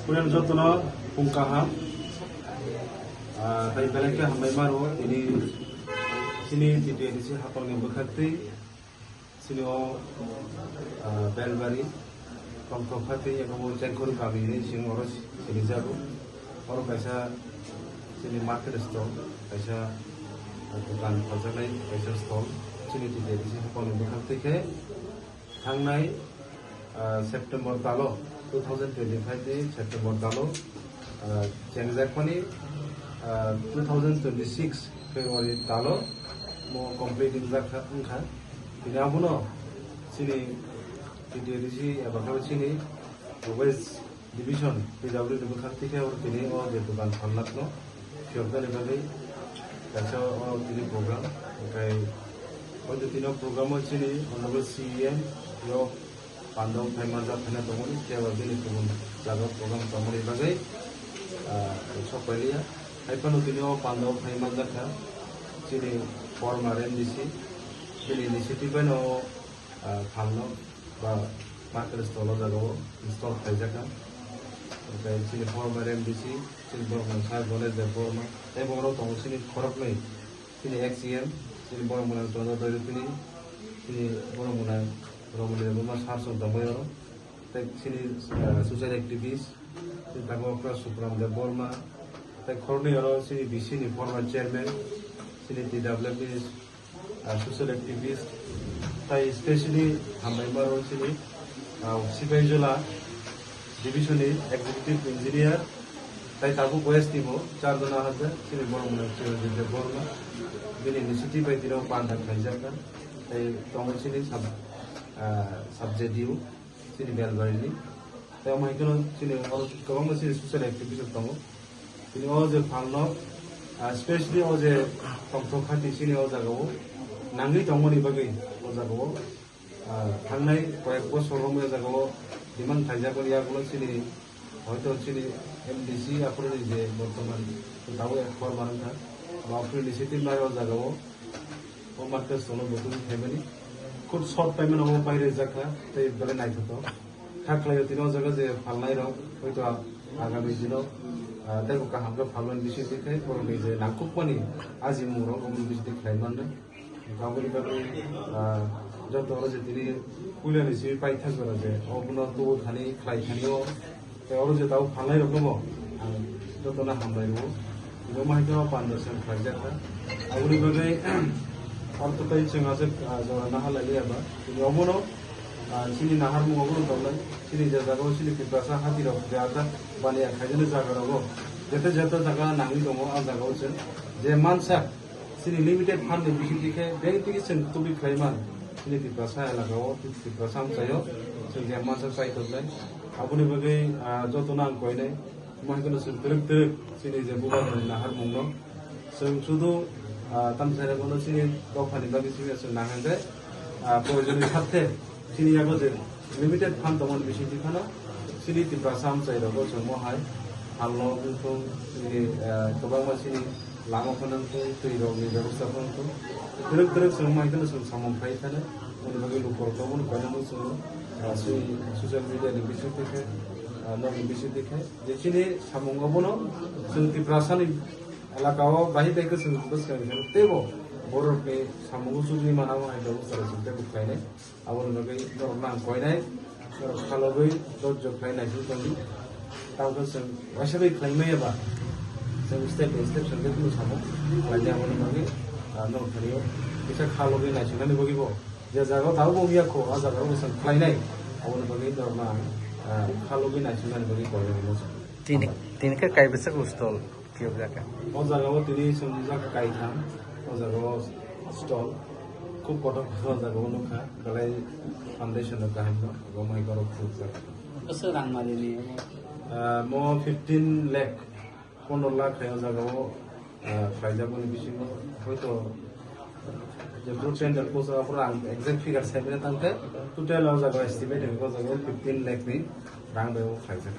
Kuliah jotono pungkaha tai belakang hambai maro ini sini di edisi hapal yang berkati sini belbari kongkong hati yang kamu cengkur kami ini sini orang sini jago orang kaisa sini market store kaisa dukan pasar lain kaisa store sini di edisi hapal yang berkati ke hangnai September talo 2025 di September talo jengzak pani 2026 February talo mau complete jengzak kan ini abuno sini di edisi bakal sini West Division PW di bekati ke orang ini di dukan panlat no siapa nih bagi kaca orang ini program kayak untuk tino program sini honorable CEM yo Pandau Pemazat Hena Tomoni siapa ini pun lagu program Tomoni bagai sopelia Aipan utino Pandau Pemazat kan sini former NDC sini inisiatif no Pangno ba market store jago install kajakan kayak sini former MDC sini borong saya boleh jadi former borong tong sini korap nih sini XCM sini borong mulai contoh dari sini borong mulai rumah sarson tamoyo sini social activist sini tamu kelas supram jadi borma korni orang sini BC ni former chairman sini TWP social activist tai especially hambai maro sini Sipenjola division executive engineer tai tabu boys timo 4 jana haja sini borong mana de borma bini initiative bai tino pandak khajakan tai tong sini subject diu sini belbari ni tai mai kono sini kawang sini social activist tong sini oje phangno especially oje tong khati sini oja go nangi tongoni bagai oja go থাংনাই কয়েক বছর সময় যাবো যিমান থাইজা কৰি ইয়াগুলো চিনি হয়তো চিনি MDC আপনার যে বর্তমান তাও একবার মানুষ বা আপনার ইনিশিয়েটিভ নাই জাগাবো ও মার্কেট চলো নতুন ফ্যামিলি খুব শর্ট টাইমে নব বাইরে জায়গা তাই বলে নাই থাকতো থাকলে তিনও জায়গা যে ফালনাই রং হয়তো আগামী দিনও দেখো কাহামকে ফালন বেশি দেখে পরে যে নাকুক পানি আজি মুরং অমন বেশি দেখাই মানে গাঁৱলী বাবে যত যে তিনি কুলিয়া নিচি পাই থাকবে যে অবনা তো খানি খাই খানিও ওরা যে তাও ফালাই রকম যত না হামলাই রব মাহিত পান্ডারসেন খাইজাকা আগুলি বাবে অন্ততাই চেঙাছে জরা নাহা লাগে আবার তিনি অমনো চিনি নাহার মুখ অবনো দলাই চিনি যে জায়গা চিনি পিপাসা হাতি রব যে আদা বানিয়া খাইজনে জায়গা রব যেতে যেতে জায়গা নাঙি দङ আ জায়গা যে মানসা চিনি লিমিটেড ফান্ড বেশি দিকে ব্যাংক থেকে তুবি খাইমান ini di pasar elakau di pasar sayo sehingga masa saya terlai aku ni bagai jodoh nang kau ini mungkin terus sini je bukan nahar mungno sudu tam saya kono sini kau fani bagi sini nahan je proyek sate sini aku je limited fund teman bisi di kana sini di pasar saya kau semua hai halo untuk ini kebang masih lama penentu tuh ini berusaha penentu terus semua itu sama baik sana untuk lupa kamu kalau semua sosial media di bisnis dike non bisnis dike jadi sini samung kamu no seperti perasaan elakau bahi baik ke sebut sekali tebo borok ni samung suci mana mau ada usaha seperti bukan ini awal bagai orang kau ini kalau bagai jod lain aja tadi tahu kan macam baik lain mana ya step by step sampai tu sama lagi awal bagai non kalian kita kalau bagai nasi kan bagi bo যে জায়গা তাও বগি আখো আ জায়গা বসে fly নাই আবার বগি দরমা খালো B নাই সুনান বগি করে তিনি কে কাই বেসা গুস্তল কি জায়গা ও জায়গা তিনি সমজা কাই খাম ও জায়গা স্টল খুব কত জায়গা নখা গলাই ফাউন্ডেশন কাহিম গমাই কর খুব জায়গা কসে রাং মারিনি মো 15 লাখ 15 লাখ হয় জায়গা ফাইজাবনি বেশি হয়তো যে ব্লু টেন্ডার কোর্স আপনারা এক্সাক্ট ফিগার সাইবেন তাতে টোটাল জায়গা এস্টিমেট হবে জায়গা 15 লাখ নি রাং বেও খাইছে